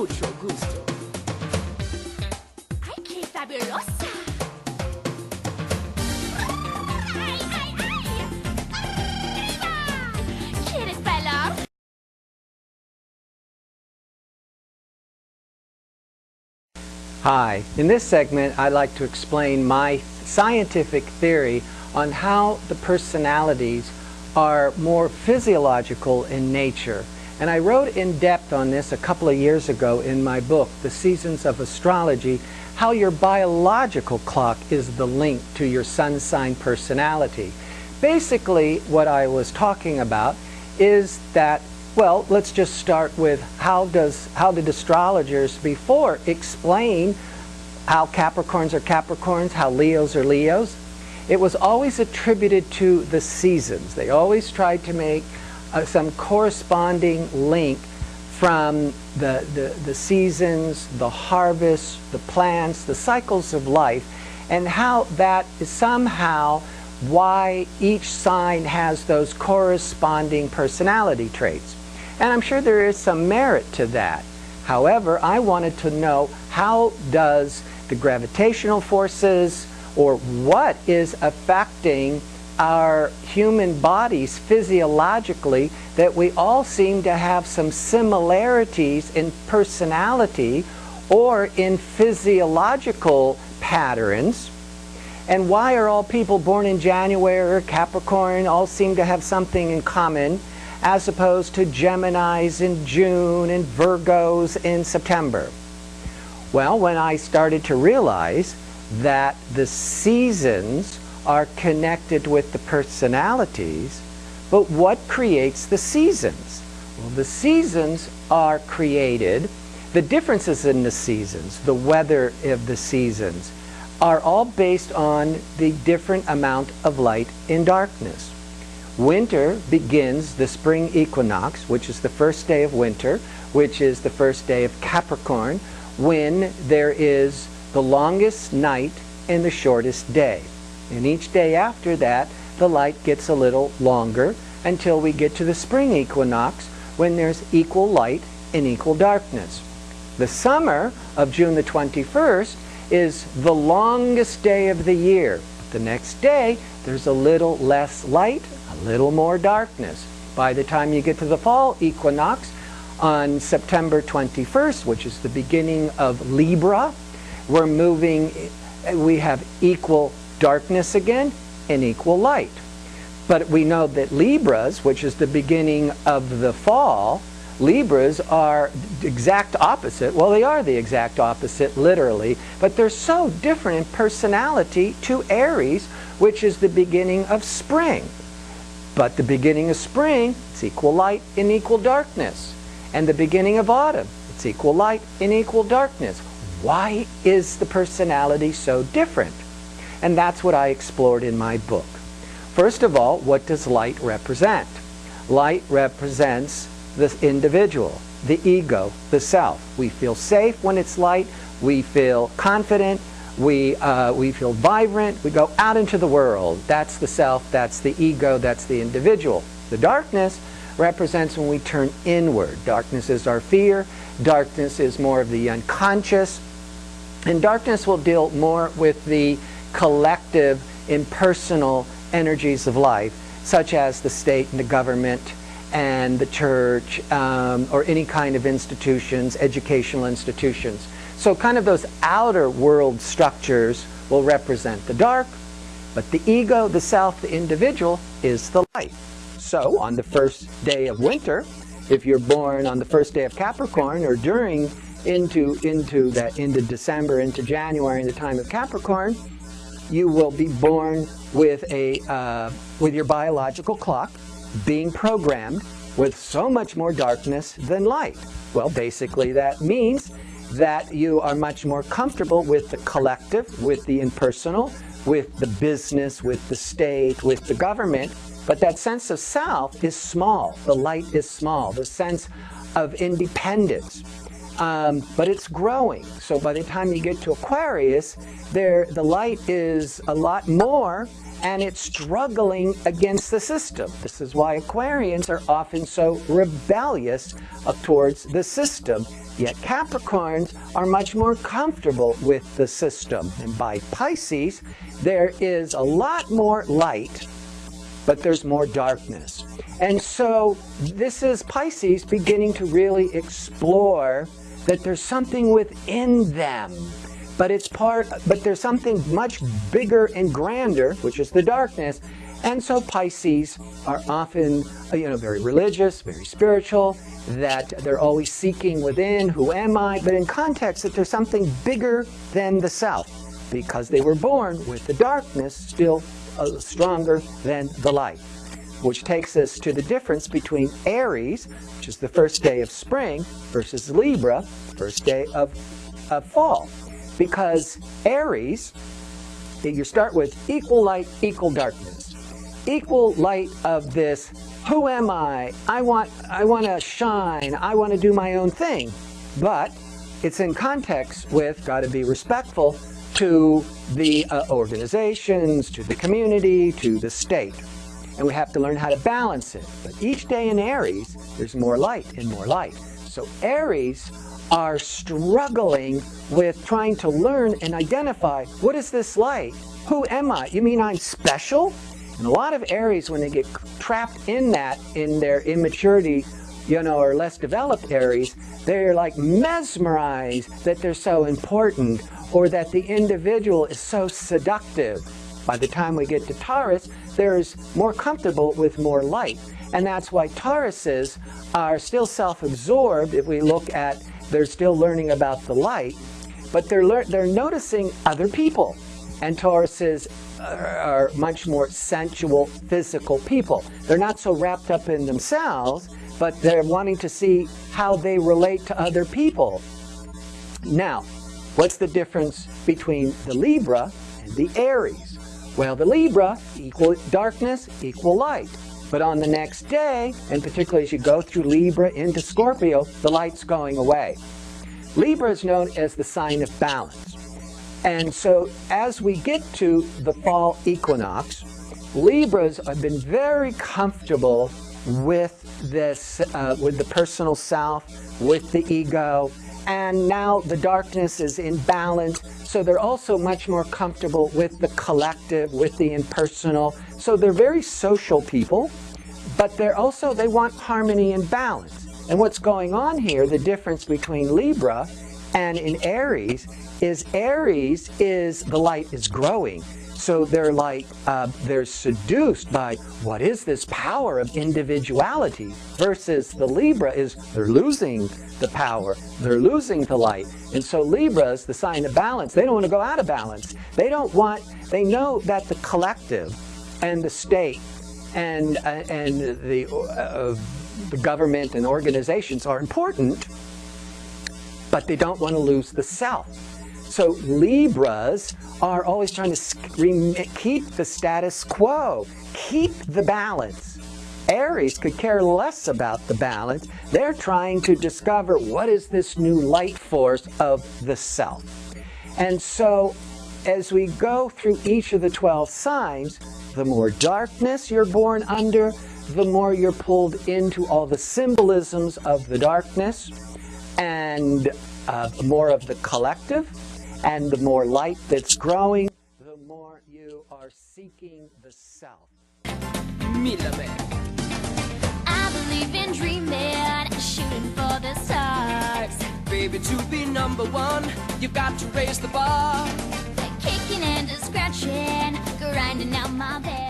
mucho gusto. ¡Ay, qué fabulosa! ¡Ay, ay, ay! ¡Arriba! ¿Quieres bailar? Hi, in this segment I'd like to explain my scientific theory on how the personalities are more physiological in nature. And I wrote in depth on this a couple of years ago in my book, The Seasons of Astrology, how your biological clock is the link to your sun sign personality. Basically, what I was talking about is that, well, let's just start with how did astrologers before explain how Capricorns are Capricorns, how Leos are Leos? It was always attributed to the seasons. They always tried to make some corresponding link from the seasons, the harvest, the plants, the cycles of life, and how that is somehow why each sign has those corresponding personality traits. And I'm sure there is some merit to that. However, I wanted to know, how does the gravitational forces, or what is affecting our human bodies physiologically, that we all seem to have some similarities in personality or in physiological patterns? And why are all people born in January or Capricorn all seem to have something in common, as opposed to Geminis in June and Virgos in September? Well, when I started to realize that the seasons are connected with the personalities, but what creates the seasons? Well, the seasons are created, the differences in the seasons, the weather of the seasons, are all based on the different amount of light and darkness. Winter begins the spring equinox, which is the first day of winter, which is the first day of Capricorn, when there is the longest night and the shortest day. And each day after that, the light gets a little longer until we get to the spring equinox, when there's equal light and equal darkness. The summer of June the 21st is the longest day of the year. The next day, there's a little less light, a little more darkness. By the time you get to the fall equinox, on September 21st, which is the beginning of Libra, we have equal darkness again and equal light. But we know that Libras, which is the beginning of the fall, Libras are the exact opposite. Well, they are the exact opposite, literally, but they're so different in personality to Aries, which is the beginning of spring. But the beginning of spring, it's equal light and equal darkness. And the beginning of autumn, it's equal light and equal darkness. Why is the personality so different? And that's what I explored in my book. First of all, what does light represent? Light represents the individual, the ego, the self. We feel safe when it's light. We feel confident. We feel vibrant. We go out into the world. That's the self. That's the ego. That's the individual. The darkness represents when we turn inward. Darkness is our fear. Darkness is more of the unconscious. And darkness will deal more with the collective, impersonal energies of life, such as the state and the government and the church, or any kind of institutions, educational institutions. So kind of those outer world structures will represent the dark, but the ego, the self, the individual is the light. So on the first day of winter, if you're born on the first day of Capricorn, or into December, into January, in the time of Capricorn, you will be born with your biological clock being programmed with so much more darkness than light. Well, basically that means that you are much more comfortable with the collective, with the impersonal, with the business, with the state, with the government. But that sense of self is small. The light is small. The sense of independence. but it's growing. So by the time you get to Aquarius, the light is a lot more, and it's struggling against the system. This is why Aquarians are often so rebellious towards the system. Yet Capricorns are much more comfortable with the system. And by Pisces, there is a lot more light, but there's more darkness. And so this is Pisces beginning to really explore that there's something within them. But there's something much bigger and grander, which is the darkness. And so Pisces are often, very religious, very spiritual, that they're always seeking within, who am I? But in context, that there's something bigger than the self, because they were born with the darkness still stronger than the light. Which takes us to the difference between Aries, which is the first day of spring, versus Libra, first day of fall. Because Aries, you start with equal light, equal darkness. Equal light of this, who am I? I want to shine. I want to do my own thing. But it's in context with, got to be respectful to the organizations, to the community, to the state. And we have to learn how to balance it. But each day in Aries, there's more light and more light. So Aries are struggling with trying to learn and identify, what is this light? Who am I? You mean I'm special? And a lot of Aries, when they get trapped in that, in their immaturity, or less developed Aries, they're like mesmerized that they're so important, or that the individual is so seductive. By the time we get to Taurus, there's more comfortable with more light. And that's why Tauruses are still self-absorbed. If we look at, they're still learning about the light, but they're noticing other people. And Tauruses are much more sensual, physical people. They're not so wrapped up in themselves, but they're wanting to see how they relate to other people. Now, what's the difference between the Libra and the Aries? Well, the Libra, equal darkness, equal light. But on the next day, and particularly as you go through Libra into Scorpio, the light's going away. Libra is known as the sign of balance. And so as we get to the fall equinox, Libras have been very comfortable with this, with the personal self, with the ego, and now the darkness is in balance, so they're also much more comfortable with the collective, with the impersonal. So they're very social people, but they want harmony and balance. And what's going on here, the difference between Libra and in Aries is the light is growing. So they're like, they're seduced by what is this power of individuality, versus the Libra is they're losing the power, they're losing the light. And so Libras, the sign of balance, they don't want to go out of balance. They know that the collective and the state and the government and organizations are important, but they don't want to lose the self. So Libras are always trying to keep the status quo, keep the balance. Aries could care less about the balance. They're trying to discover what is this new light force of the self. And so as we go through each of the 12 signs, the more darkness you're born under, the more you're pulled into all the symbolisms of the darkness, and more of the collective. And the more light that's growing, the more you are seeking the self. I believe in dreaming, shooting for the stars. Baby, to be number one, you've got to raise the bar. Kicking and scratching, grinding out my bed.